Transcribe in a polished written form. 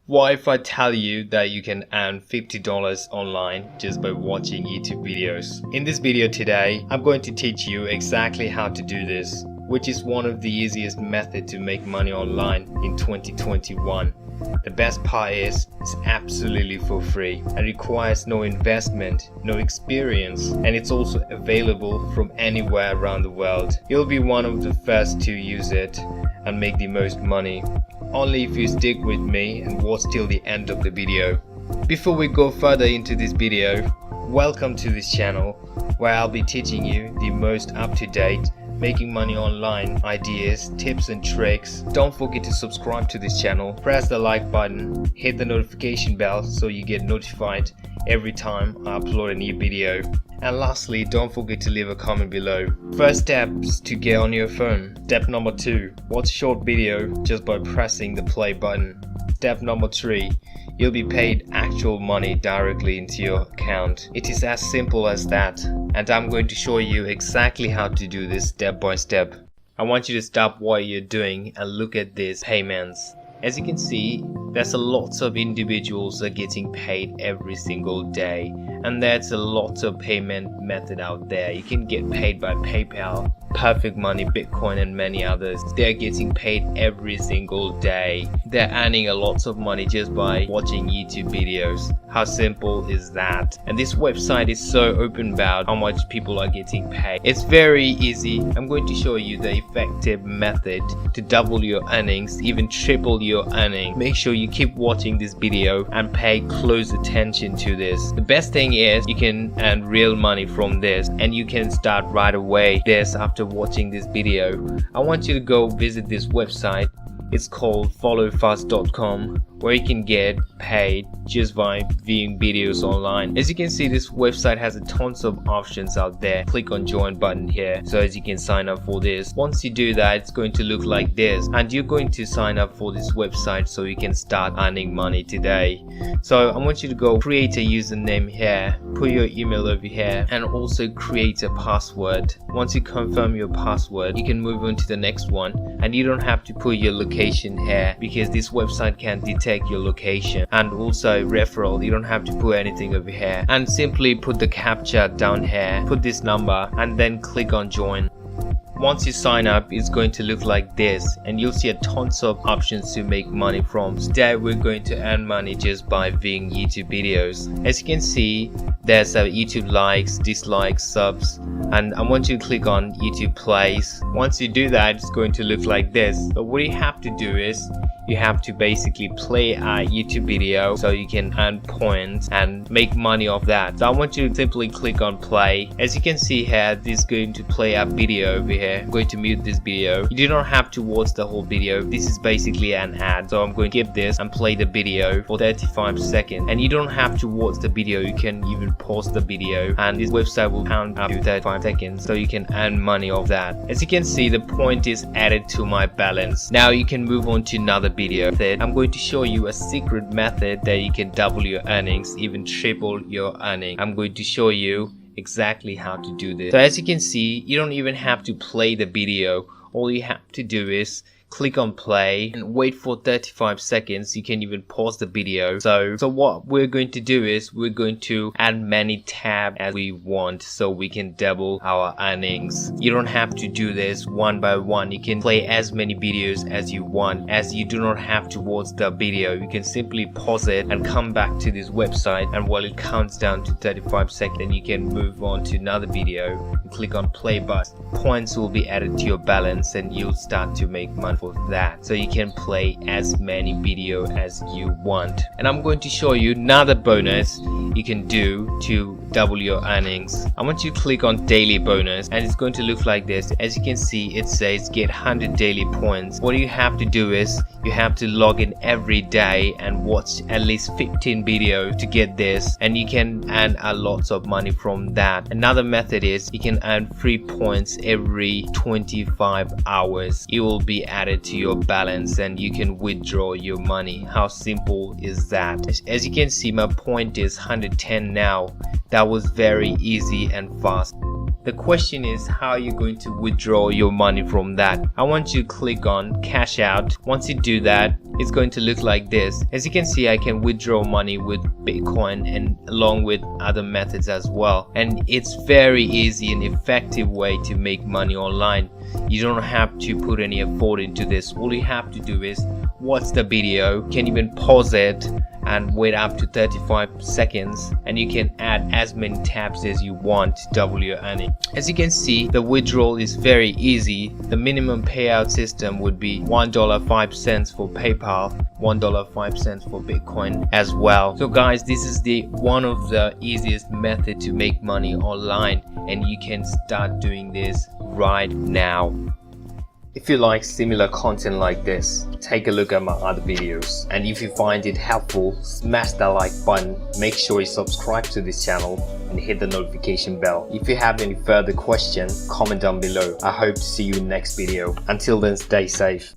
What if I tell you that you can earn $50 online just by watching YouTube videos? In this video today, I'm going to teach you exactly how to do this, which is one of the easiest methods to make money online in 2021. The best part is it's absolutely for free and requires no investment, no experience, and it's also available from anywhere around the world. You'll be one of the first to use it and make the most money, only if you stick with me and watch till the end of the video. Before we go further into this video, welcome to this channel where I'll be teaching you the most up-to-date making money online ideas, tips and tricks. Don't forget to subscribe to this channel, press the like button, hit the notification bell so you get notified every time I upload a new video. And lastly, don't forget to leave a comment below. First steps to get on your phone. Step number 2, watch a short video just by pressing the play button. Step number 3, you'll be paid actual money directly into your account. It is as simple as that, and I'm going to show you exactly how to do this step by step. I want you to stop what you're doing and look at these payments. As you can see, there's a lot of individuals that are getting paid every single day, and there's a lot of payment method out there. You can get paid by PayPal, Perfect Money, Bitcoin and many others. They're getting paid every single day. They're earning a lot of money just by watching YouTube videos. How simple is that? And this website is so open about how much people are getting paid. It's very easy. I'm going to show you the effective method to double your earnings, even triple your earning. Make sure you keep watching this video and pay close attention to this. The best thing is you can earn real money from this, and you can start right away this after watching this video. I want you to go visit this website. It's called followfast.com, where you can get paid just by viewing videos online. As you can see, this website has a tons of options out there. Click on join button here so as you can sign up for this. Once you do that, it's going to look like this, and you're going to sign up for this website so you can start earning money today. So I want you to go create a username here, put your email over here, and also create a password. Once you confirm your password, you can move on to the next one, and you don't have to put your location here because this website can detect your location. And also referral, you don't have to put anything over here, and simply put the captcha down here, put this number, and then click on join. Once you sign up, it's going to look like this, and you'll see a tons of options to make money from. Today we're going to earn money just by viewing YouTube videos. As you can see, there's YouTube likes, dislikes, subs, and I want you to click on YouTube plays. Once you do that, it's going to look like this. But what you have to do is you have to basically play a YouTube video so you can earn points and make money off that. So I want you to simply click on play. As you can see here, this is going to play a video over here. I'm going to mute this video. You do not have to watch the whole video. This is basically an ad. So I'm going to skip this and play the video for 35 seconds. And you don't have to watch the video. You can even pause the video, and this website will count up to 35 seconds so you can earn money off that. As you can see, the point is added to my balance. Now you can move on to another video. I'm going to show you a secret method that you can double your earnings, even triple your earning. I'm going to show you exactly how to do this. So as you can see, you don't even have to play the video. All you have to do is click on play and wait for 35 seconds. You can even pause the video. So what we're going to do is we're going to add many tabs as we want so we can double our earnings. You don't have to do this one by one. You can play as many videos as you want, as you do not have to watch the video. You can simply pause it and come back to this website, and while it counts down to 35 seconds, you can move on to another video and click on play button. Points will be added to your balance, and you'll start to make money for that, so you can play as many videos as you want. And I'm going to show you another bonus you can do to double your earnings. I want you to click on daily bonus, and it's going to look like this. As you can see, it says get 100 daily points. What you have to do is you have to log in every day and watch at least 15 videos to get this, and you can earn a lot of money from that. Another method is you can earn free points every 25 hours. It will be added to your balance and you can withdraw your money. How simple is that? As you can see, my point is 110 now. That was very easy and fast. The question is how you're going to withdraw your money from that. I want you to click on cash out. Once you do that, it's going to look like this. As you can see, I can withdraw money with Bitcoin and along with other methods as well. And it's very easy and effective way to make money online. You don't have to put any effort into this. All you have to do is watch the video. You can even pause it and wait up to 35 seconds, and you can add as many tabs as you want to double your earning. As you can see, the withdrawal is very easy. The minimum payout system would be $1.05 for PayPal, $1.05 for Bitcoin as well. So guys, this is the one of the easiest method to make money online, and you can start doing this right now. If you like similar content like this, take a look at my other videos, and if you find it helpful, smash that like button, make sure you subscribe to this channel and hit the notification bell. If you have any further questions, comment down below. I hope to see you in next video. Until then, stay safe.